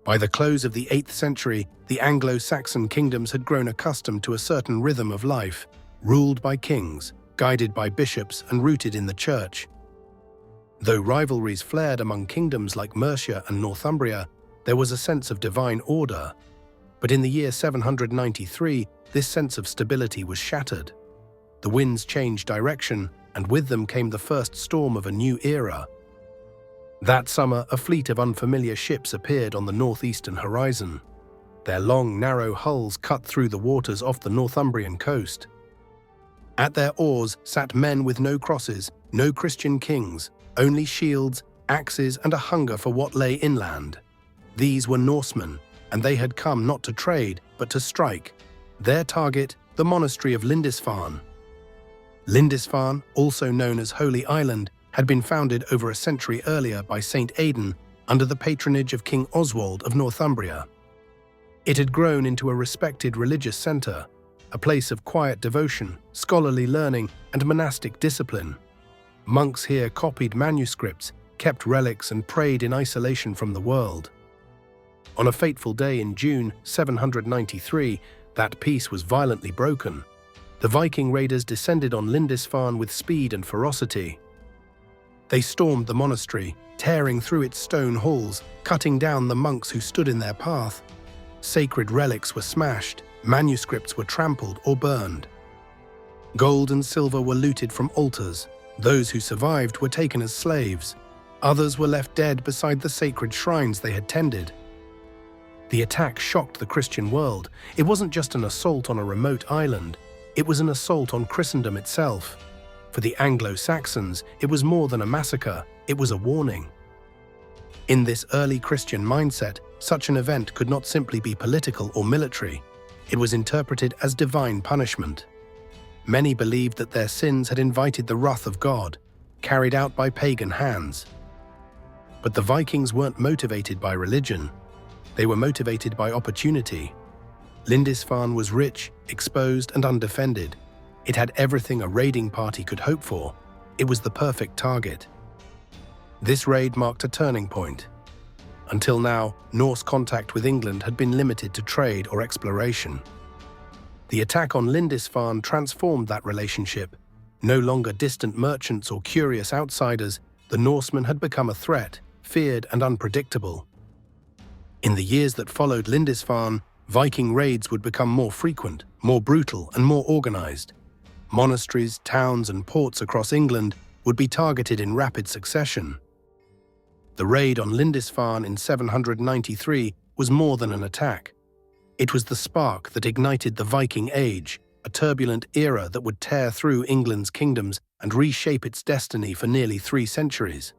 By the close of the 8th century, the Anglo-Saxon kingdoms had grown accustomed to a certain rhythm of life, ruled by kings, guided by bishops, and rooted in the church. Though rivalries flared among kingdoms like Mercia and Northumbria, there was a sense of divine order. But in the year 793, this sense of stability was shattered. The winds changed direction, and with them came the first storm of a new era. That summer, a fleet of unfamiliar ships appeared on the northeastern horizon. Their long, narrow hulls cut through the waters off the Northumbrian coast. At their oars sat men with no crosses, no Christian kings, only shields, axes, and a hunger for what lay inland. These were Norsemen, and they had come not to trade, but to strike. Their target, the monastery of Lindisfarne. Lindisfarne, also known as Holy Island, had been founded over a century earlier by Saint Aidan under the patronage of King Oswald of Northumbria. It had grown into a respected religious centre, a place of quiet devotion, scholarly learning, and monastic discipline. Monks here copied manuscripts, kept relics, and prayed in isolation from the world. On a fateful day in June 793, that peace was violently broken. The Viking raiders descended on Lindisfarne with speed and ferocity. They stormed the monastery, tearing through its stone halls, cutting down the monks who stood in their path. Sacred relics were smashed, manuscripts were trampled or burned. Gold and silver were looted from altars. Those who survived were taken as slaves. Others were left dead beside the sacred shrines they had tended. The attack shocked the Christian world. It wasn't just an assault on a remote island. It was an assault on Christendom itself. For the Anglo-Saxons, it was more than a massacre, it was a warning. In this early Christian mindset, such an event could not simply be political or military. It was interpreted as divine punishment. Many believed that their sins had invited the wrath of God, carried out by pagan hands. But the Vikings weren't motivated by religion. They were motivated by opportunity. Lindisfarne was rich, exposed, and undefended. It had everything a raiding party could hope for. It was the perfect target. This raid marked a turning point. Until now, Norse contact with England had been limited to trade or exploration. The attack on Lindisfarne transformed that relationship. No longer distant merchants or curious outsiders, the Norsemen had become a threat, feared and unpredictable. In the years that followed Lindisfarne, Viking raids would become more frequent, more brutal, and more organized. Monasteries, towns, and ports across England would be targeted in rapid succession. The raid on Lindisfarne in 793 was more than an attack. It was the spark that ignited the Viking Age, a turbulent era that would tear through England's kingdoms and reshape its destiny for nearly 3 centuries.